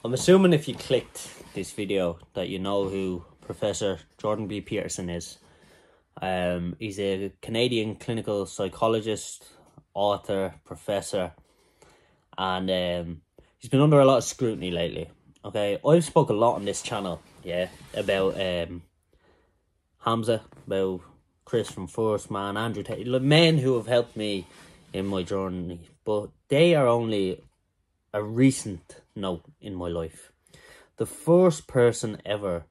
I'm assuming if you clicked this video that you know who Professor Jordan B. Peterson is. He's a Canadian clinical psychologist, author, professor, and he's been under a lot of scrutiny lately. Okay, I've spoke a lot on this channel, about Hamza, about Chris from First Man, Andrew Tate, men who have helped me in my journey, but they are only a recent note in my life. The first person ever,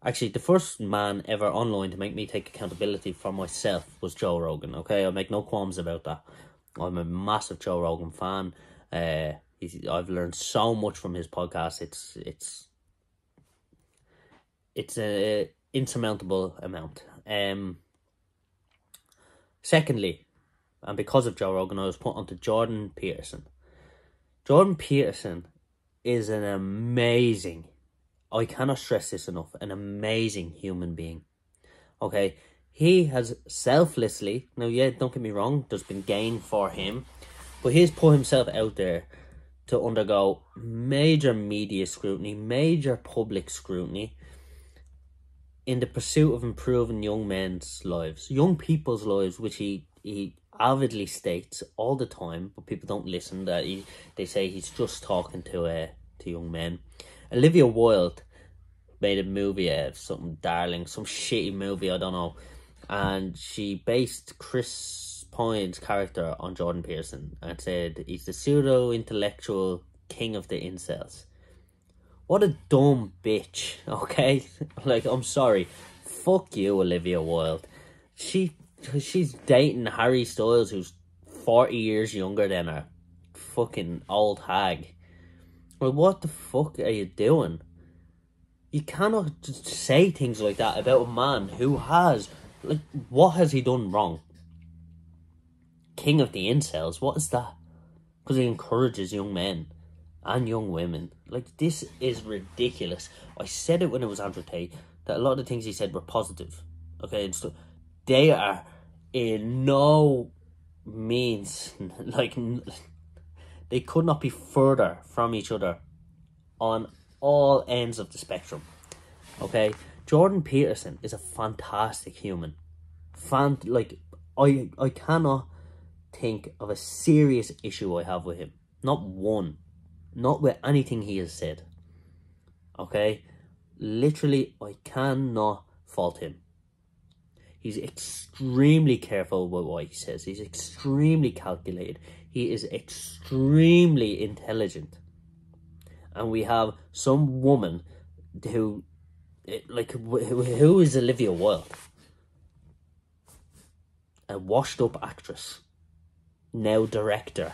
actually the first man ever online to make me take accountability for myself was Joe Rogan, okay? I make no qualms about that. I'm a massive Joe Rogan fan. I've learned so much from his podcast. It's a insurmountable amount. Secondly, and because of Joe Rogan, I was put onto Jordan Peterson. Jordan Peterson is an amazing, I cannot stress this enough, an amazing human being. Okay, he has selflessly, now yeah, don't get me wrong, there's been gain for him, but he's put himself out there to undergo major media scrutiny, major public scrutiny, in the pursuit of improving young men's lives, young people's lives, which he avidly states all the time, but people don't listen. That they say he's just talking to young men. Olivia Wilde made a movie of something, Darling, some shitty movie, I don't know, and she based Chris Pine's character on Jordan Peterson and said he's the pseudo-intellectual king of the incels. What a dumb bitch, okay? Like, I'm sorry. Fuck you, Olivia Wilde. She's dating Harry Styles, who's 40 years younger than her. Fucking old hag. Well, what the fuck are you doing? You cannot just say things like that about a man who has... Like, what has he done wrong? King of the incels, what is that? Because he encourages young men and young women. Like, this is ridiculous. I said it when it was Andrew Tate, that a lot of the things he said were positive. Okay, and so they are in no means, like, they could not be further from each other on all ends of the spectrum. Okay, Jordan Peterson is a fantastic human. I cannot think of a serious issue I have with him. Not one. Not with anything he has said. Okay? Literally, I cannot fault him. He's extremely careful with what he says. He's extremely calculated. He is extremely intelligent. And we have some woman who is Olivia Wilde? A washed up actress. Now director.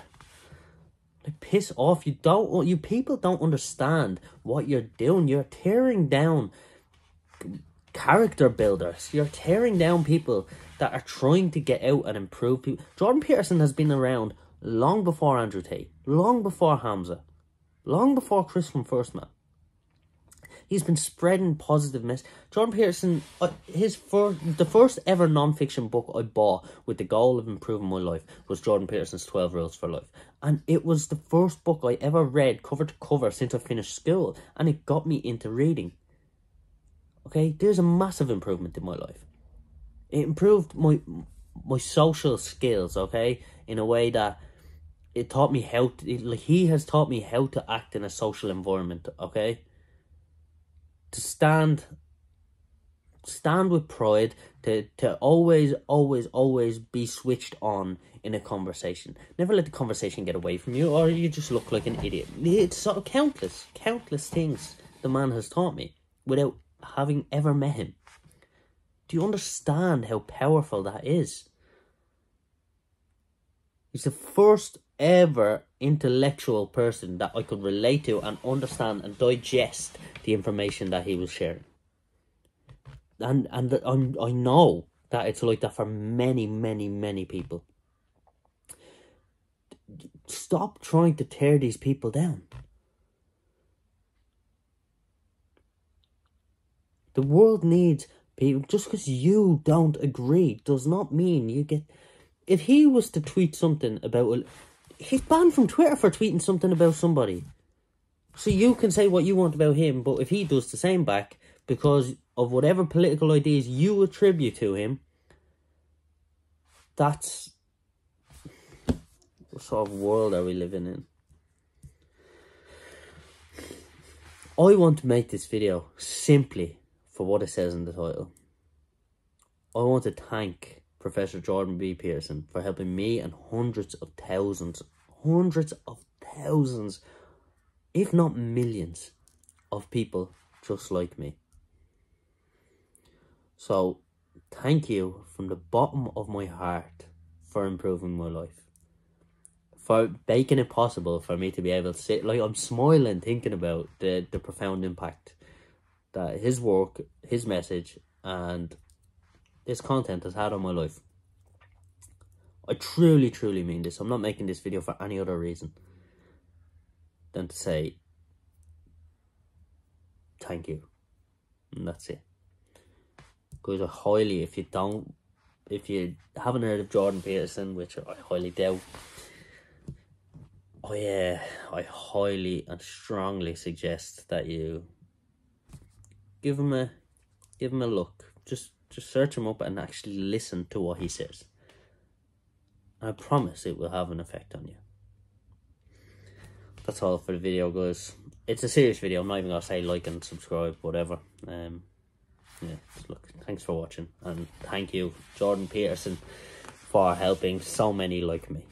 Like, piss off. You people don't understand what you're doing. You're tearing down character builders. You're tearing down people that are trying to get out and improve people. Jordan Peterson has been around long before Andrew Tate, long before Hamza, long before Chris from First Man. He's been spreading positive message. Jordan Peterson, the first ever non-fiction book I bought with the goal of improving my life was Jordan Peterson's 12 Rules for Life. And it was the first book I ever read cover to cover since I finished school. And it got me into reading. Okay, there's a massive improvement in my life. It improved my social skills, okay, in a way that it taught me how to, he has taught me how to act in a social environment, okay? To stand with pride, to always be switched on in a conversation. Never let the conversation get away from you, or you just look like an idiot. It's sort of countless things the man has taught me without having ever met him. Do you understand how powerful that is? He's the first ever intellectual person that I could relate to and understand and digest the information that he was sharing. And I know that it's like that for many people. Stop trying to tear these people down. The world needs people. Just because you don't agree does not mean you get... If he was to tweet something about... He's banned from Twitter for tweeting something about somebody. So you can say what you want about him, but if he does the same back because of whatever political ideas you attribute to him, that's what sort of world are we living in? I want to make this video simply for what it says in the title. I want to thank Professor Jordan B. Peterson for helping me and hundreds of thousands, if not millions, of people just like me. So, thank you from the bottom of my heart for improving my life. For making it possible for me to be able to sit, like, I'm smiling thinking about the profound impact that his work, his message, and this content has had on my life. I truly, truly mean this. I'm not making this video for any other reason than to say thank you. And that's it. Guys, I highly, if you haven't heard of Jordan Peterson, which I highly doubt, I highly and strongly suggest that you give him a look. Just search him up and actually listen to what he says. I promise it will have an effect on you. That's all for the video, guys. It's a serious video. I'm not even gonna say like and subscribe, whatever. Yeah, look, thanks for watching, and thank you, Jordan Peterson, for helping so many like me.